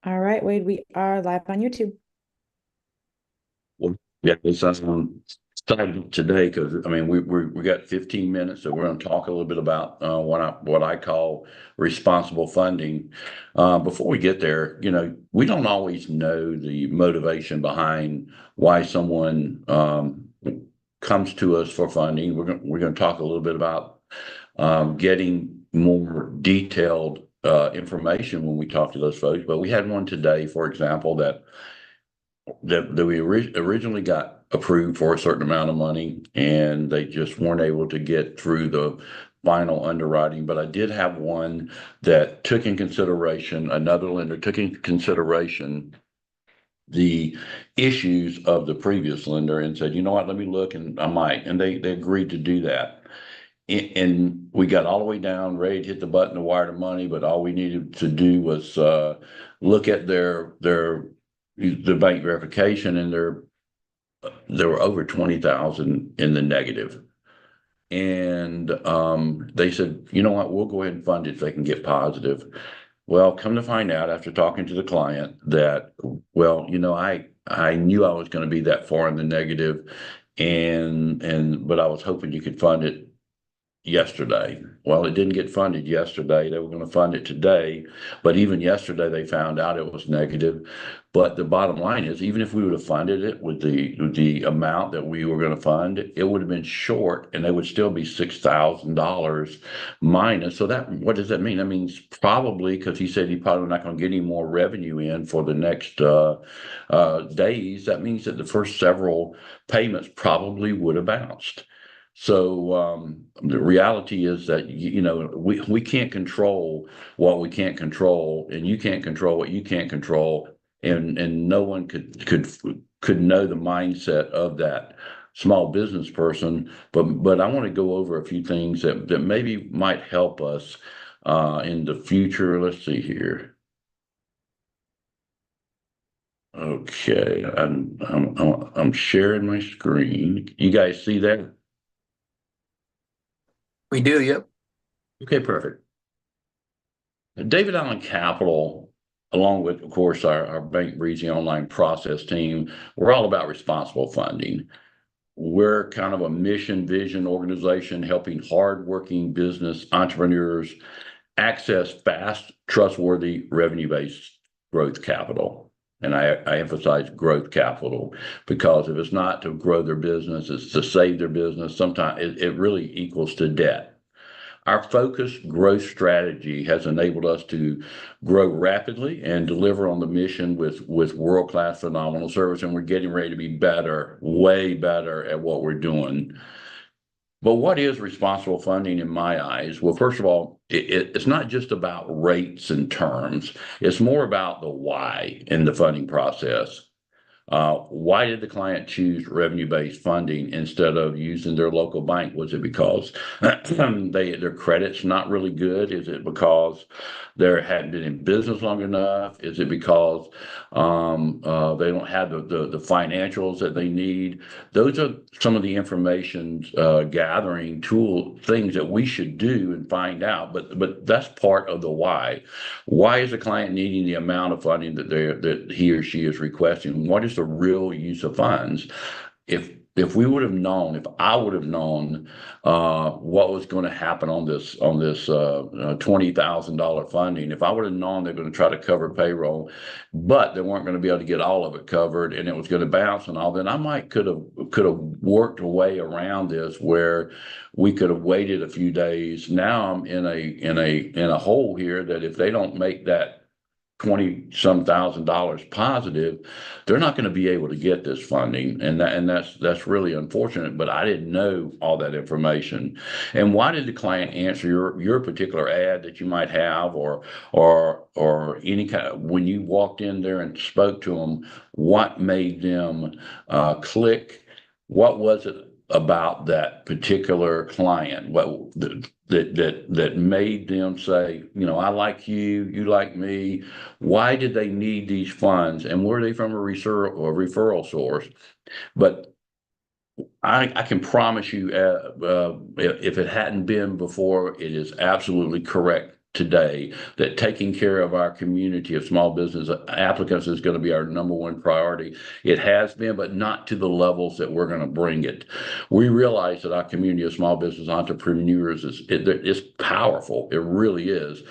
All right, Wade, we are live on YouTube. Well, yeah, it's exciting today because I mean we got 15 minutes, so we're going to talk a little bit about what I call responsible funding. Before we get there, we don't always know the motivation behind why someone comes to us for funding. We're going to talk a little bit about getting more detailed information when we talk to those folks. But we had one today, for example, that we originally got approved for a certain amount of money and they just weren't able to get through the final underwriting. But I did have one that took in consideration, another lender took in consideration the issues of the previous lender and said, you know what, let me look and I might. And they agreed to do that. And we got all the way down, ready to hit the button to wire the money, but all we needed to do was look at their the bank verification, and there were over 20,000 in the negative. And they said, you know what, we'll go ahead and fund it if they can get positive. Well, come to find out after talking to the client that, well, I knew I was going to be that far in the negative, but I was hoping you could fund it yesterday. Well, it didn't get funded yesterday. They were going to fund it today, but even yesterday they found out it was negative. But the bottom line is, even if we would have funded it with the amount that we were going to fund, it would have been short, and they would still be $6,000 minus. So what does that mean? That means probably, because he said he probably not going to get any more revenue in for the next days. That means that the first several payments probably would have bounced. So the reality is that we can't control what we can't control, and you can't control what you can't control, and no one could know the mindset of that small business person. But I want to go over a few things that maybe might help us in the future. Let's see here. Okay, I'm sharing my screen. You guys see that? We do, yep. Okay, perfect. David Allen Capital, along with, of course, our Bank Breezy online process team, we're all about responsible funding. We're kind of a mission vision organization helping hardworking business entrepreneurs access fast, trustworthy, revenue-based growth capital. And I emphasize growth capital because if it's not to grow their business, it's to save their business. Sometimes it really equals to debt. Our focused growth strategy has enabled us to grow rapidly and deliver on the mission with world-class, phenomenal service, and we're getting ready to be better, way better at what we're doing. But what is responsible funding in my eyes? Well, first of all, it's not just about rates and terms. It's more about the why in the funding process. Why did the client choose revenue-based funding instead of using their local bank? Was it because their credit's not really good? Is it because they hadn't been in business long enough? Is it because they don't have the financials that they need? Those are some of the information gathering tool things that we should do and find out. But that's part of the why. Why is the client needing the amount of funding that he or she is requesting? What is the real use of funds? If we would have known, if I would have known what was going to happen on this $20,000 funding, if I would have known they're going to try to cover payroll, but they weren't going to be able to get all of it covered, and it was going to bounce and all, then I might could have worked a way around this where we could have waited a few days. Now I'm in a hole here that if they don't make that 20 some $1,000s positive, they're not going to be able to get this funding, and that's really unfortunate. But I didn't know all that information. And why did the client answer your particular ad that you might have, or any kind of, when you walked in there and spoke to them, what made them click? What was it about that particular client? What that made them say, I like you, you like me? Why did they need these funds, and were they from a referral source? But I can promise you, if it hadn't been before, it is absolutely correct today that taking care of our community of small business applicants is going to be our number one priority. It has been, but not to the levels that we're going to bring it. We realize that our community of small business entrepreneurs is powerful. It really is.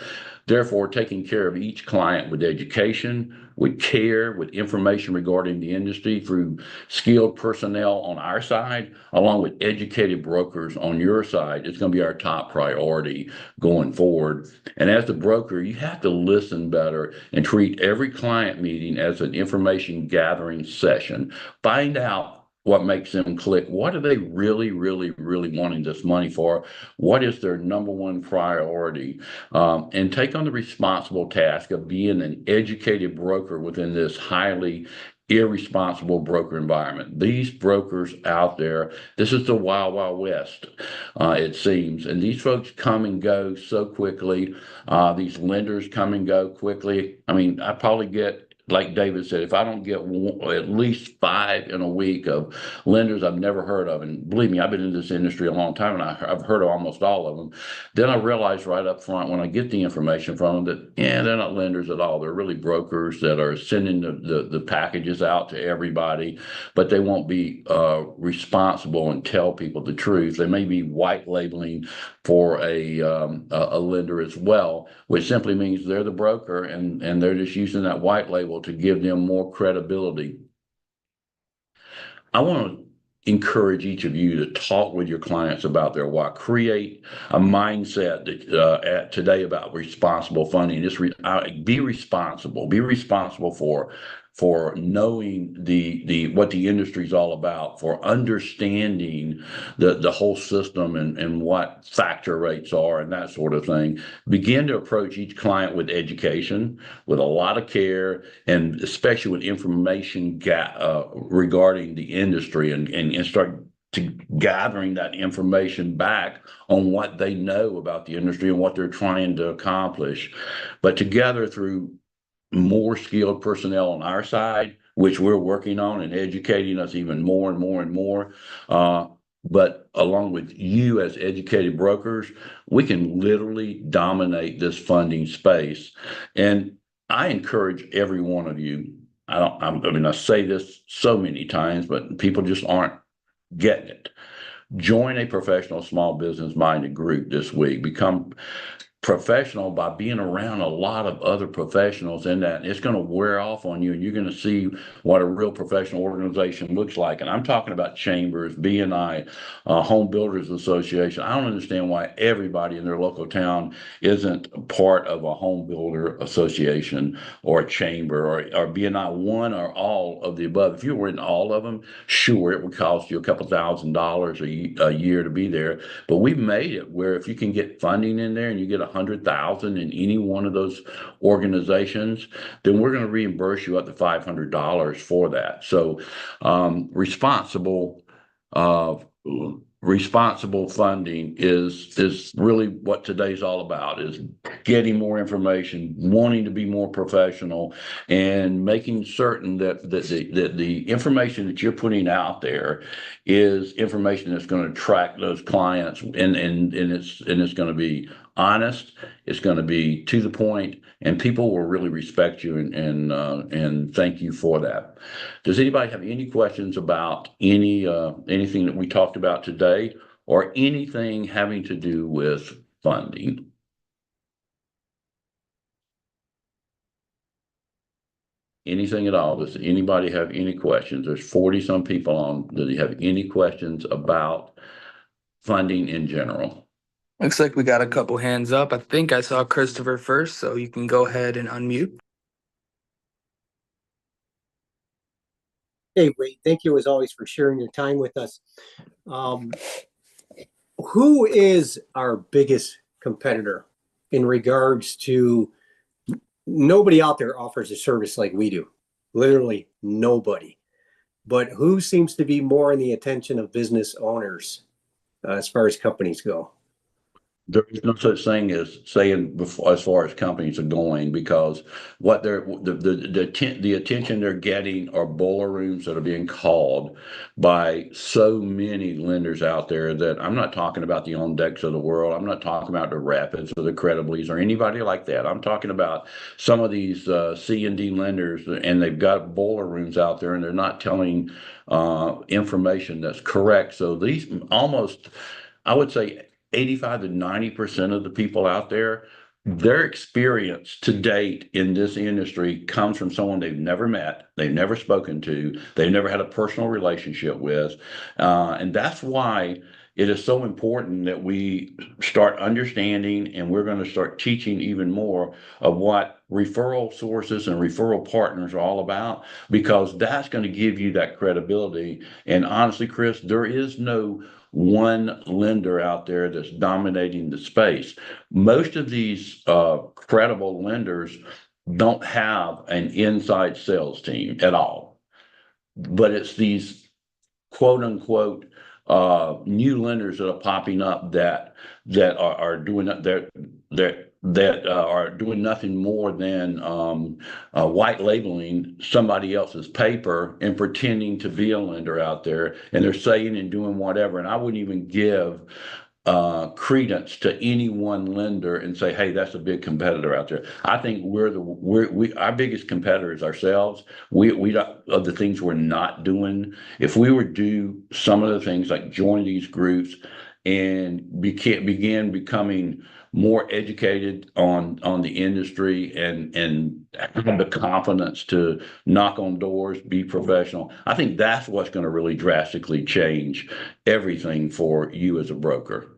Therefore, taking care of each client with education, with care, with information regarding the industry through skilled personnel on our side, along with educated brokers on your side, is going to be our top priority going forward. And as the broker, you have to listen better and treat every client meeting as an information gathering session. Find out what makes them click. What are they really, really, really wanting this money for? What is their number one priority? And take on the responsible task of being an educated broker within this highly irresponsible broker environment. These brokers out there, this is the wild, wild west, it seems. And these folks come and go so quickly. These lenders come and go quickly. I mean, I probably get, like David said, if I don't get at least 5 in a week of lenders I've never heard of, and believe me, I've been in this industry a long time and I've heard of almost all of them, then I realize right up front when I get the information from them that, yeah, they're not lenders at all. They're really brokers that are sending the packages out to everybody, but they won't be responsible and tell people the truth. They may be white labeling for a lender as well, which simply means they're the broker and they're just using that white label to give them more credibility. I want to encourage each of you to talk with your clients about their why. Create a mindset that today about responsible funding. Just be responsible. Be responsible for knowing what the industry is all about, for understanding the whole system and what factor rates are and that sort of thing. Begin to approach each client with education, with a lot of care, and especially with information regarding the industry and start gathering that information back on what they know about the industry and what they're trying to accomplish. But together through more skilled personnel on our side, which we're working on and educating us even more and more and more. But along with you as educated brokers, we can literally dominate this funding space. And I encourage every one of you, I mean, I say this so many times, but people just aren't getting it. Join a professional small business minded group this week. Become professional by being around a lot of other professionals in that. It's going to wear off on you and you're going to see what a real professional organization looks like. And I'm talking about chambers, BNI, Home Builders Association. I don't understand why everybody in their local town isn't part of a home builder association or a chamber or BNI, one or all of the above. If you were in all of them, sure, it would cost you a couple $1,000s a year to be there. But we've made it where if you can get funding in there and you get 100,000 in any one of those organizations, then we're going to reimburse you up to $500 for that. So responsible funding is really what today's all about, is getting more information, wanting to be more professional, and making certain that the information that you're putting out there is information that's going to attract those clients, and it's going to be honest, it's going to be to the point, and people will really respect you and thank you for that. Does anybody have any questions about anything that we talked about today or anything having to do with funding? Anything at all? Does anybody have any questions? There's 40 some people on. Do you have any questions about funding in general? Looks like we got a couple hands up. I think I saw Christopher first, so you can go ahead and unmute. Hey, Wade, thank you as always for sharing your time with us. Who is our biggest competitor in regards to nobody out there offers a service like we do? Literally nobody. But who seems to be more in the attention of business owners as far as companies go? There is no such thing as saying before, as far as companies are going, because what they're the attention they're getting are boiler rooms that are being called by so many lenders out there that I'm not talking about the On Decks of the world. I'm not talking about the Rapids or the Crediblies or anybody like that. I'm talking about some of these C&D lenders, and they've got boiler rooms out there, and they're not telling information that's correct. So these almost, I would say, 85 to 90% of the people out there, their experience to date in this industry comes from someone they've never met, they've never spoken to, they've never had a personal relationship with. And that's why it is so important that we start understanding, and we're going to start teaching even more of what referral sources and referral partners are all about, because that's going to give you that credibility. And honestly, Chris, there is no one lender out there that's dominating the space. Most of these credible lenders don't have an inside sales team at all, but it's these quote unquote new lenders that are popping up that are doing that are doing nothing more than white labeling somebody else's paper and pretending to be a lender out there, and they're saying and doing whatever. And I wouldn't even give credence to any one lender and say, hey, that's a big competitor out there. I think our biggest competitor is ourselves. We don't, of the things we're not doing. If we would do some of the things like join these groups and begin becoming more educated on the industry and have the confidence to knock on doors, be professional, I think that's what's going to really drastically change everything for you as a broker.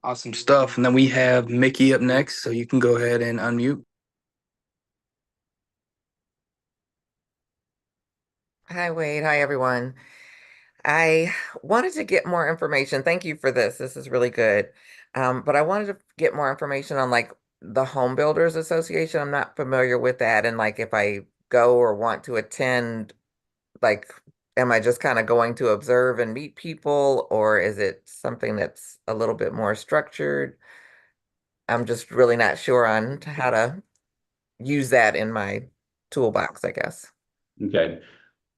Awesome stuff. And then we have Mickey up next, so you can go ahead and unmute. Hi, Wade. Hi, everyone. I wanted to get more information. Thank you for this. This is really good. But I wanted to get more information on like the Home Builders Association. I'm not familiar with that. And like if I go or want to attend, like, am I just kind of going to observe and meet people, or is it something that's a little bit more structured? I'm just really not sure on how to use that in my toolbox, I guess. Okay.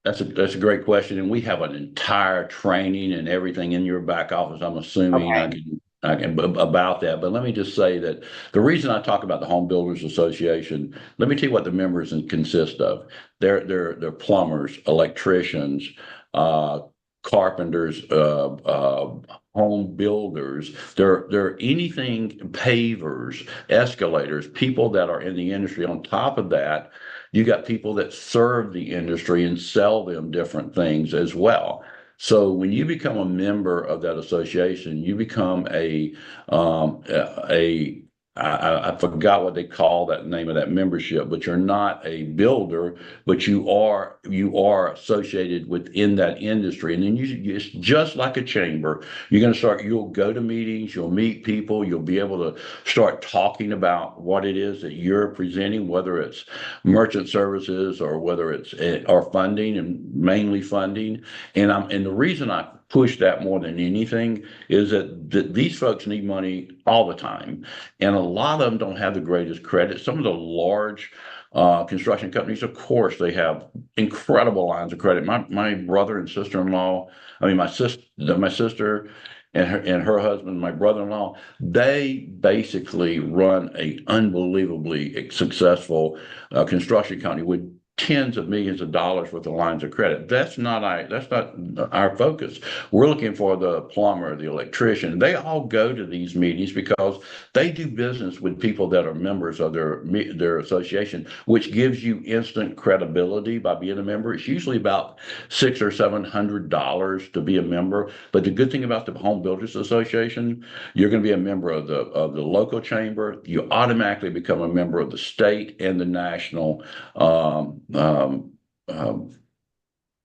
That's a great question, and we have an entire training and everything in your back office. I'm assuming Okay. I can about that, but let me just say that the reason I talk about the Home Builders Association, let me tell you what the members consist of. They're plumbers, electricians, carpenters, home builders. They're anything, pavers, escalators, people that are in the industry. On top of that, you got people that serve the industry and sell them different things as well. So when you become a member of that association, you become I forgot what they call that name of that membership, but you're not a builder, but you are associated within that industry. And then it's just like a chamber. You'll go to meetings, you'll meet people, you'll be able to start talking about what it is that you're presenting, whether it's merchant services or whether it's or funding, and mainly funding. And the reason I push that more than anything is that these folks need money all the time, and a lot of them don't have the greatest credit. Some of the large construction companies, of course, they have incredible lines of credit. My brother and sister-in-law, I mean my sister and her husband, my brother-in-law, they basically run a unbelievably successful construction company with tens of millions of dollars worth of lines of credit. That's not our focus. We're looking for the plumber, the electrician. They all go to these meetings because they do business with people that are members of their association, which gives you instant credibility by being a member. It's usually about $600 or $700 to be a member. But the good thing about the Home Builders Association, you're going to be a member of the local chamber. You automatically become a member of the state and the national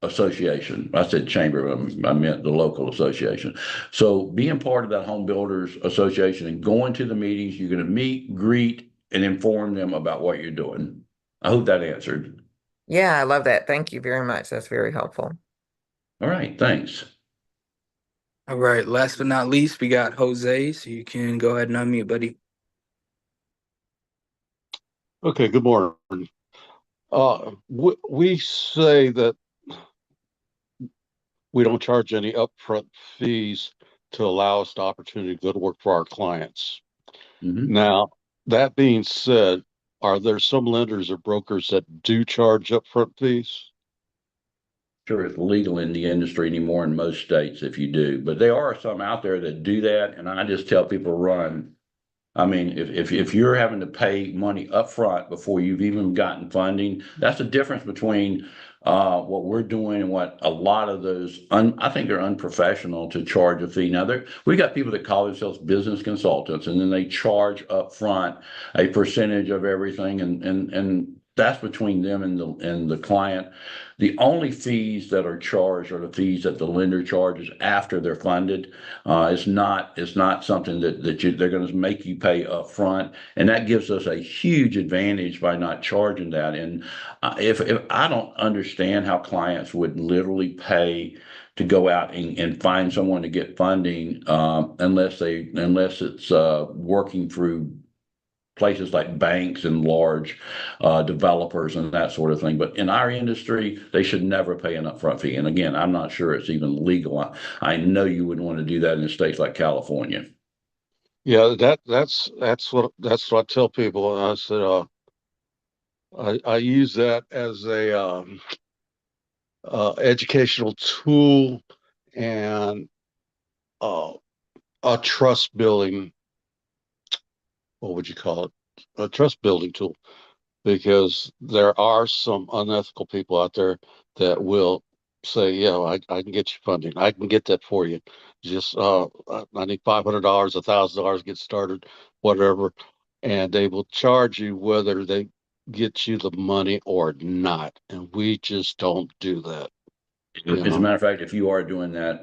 association. I said chamber, I meant the local association. So being part of that Home Builders Association and going to the meetings, you're going to meet, greet, and inform them about what you're doing. I hope that answered. Yeah, I love that. Thank you very much. That's very helpful. All right, thanks. All right, last but not least, we got Jose, so you can go ahead and unmute, buddy. Okay, good morning. We say that we don't charge any upfront fees to allow us the opportunity to go to work for our clients. Mhm. Now, that being said, are there some lenders or brokers that do charge upfront fees? Sure, it's legal in the industry anymore in most states if you do, but there are some out there that do that, and I just tell people run. I mean, if you're having to pay money up front before you've even gotten funding, that's the difference between what we're doing and what a lot of those I think they're unprofessional to charge a fee. Now we got people that call themselves business consultants, and then they charge up front a percentage of everything, and that's between them and the client. The only fees that are charged are the fees that the lender charges after they're funded. It's not something that they're going to make you pay up front, and that gives us a huge advantage by not charging that. And if I don't understand how clients would literally pay to go out and find someone to get funding, unless it's working through places like banks and large developers and that sort of thing. But in our industry, they should never pay an upfront fee. And again, I'm not sure it's even legal. I know you wouldn't want to do that in states like California. Yeah, that's what I tell people. I said I use that as a educational tool and uh, a trust building. What would you call it? A trust building tool, because there are some unethical people out there that will say, yeah, I can get you funding. I can get that for you. Just I need $500, $1,000 to get started, whatever. And they will charge you whether they get you the money or not. And we just don't do that. As a matter of fact, if you are doing that,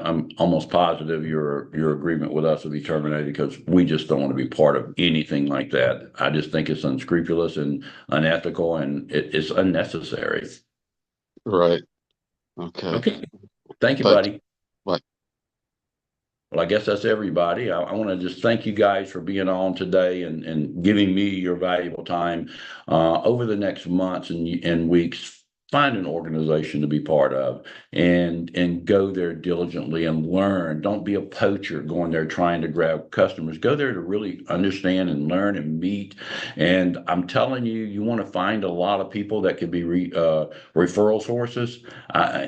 I'm almost positive your agreement with us will be terminated, because we just don't want to be part of anything like that. I just think it's unscrupulous and unethical, and it's unnecessary. Right. Okay. Okay, thank you, Thanks. buddy. Bye. Well, I guess that's everybody. I want to just thank you guys for being on today and giving me your valuable time. Over the next months and weeks, find an organization to be part of and go there diligently and learn. Don't be a poacher going there trying to grab customers. Go there to really understand and learn and meet. And I'm telling you, you want to find a lot of people that could be referral sources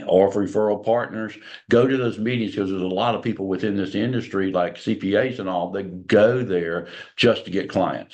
or referral partners. Go to those meetings, because there's a lot of people within this industry, like CPAs and all, that go there just to get clients.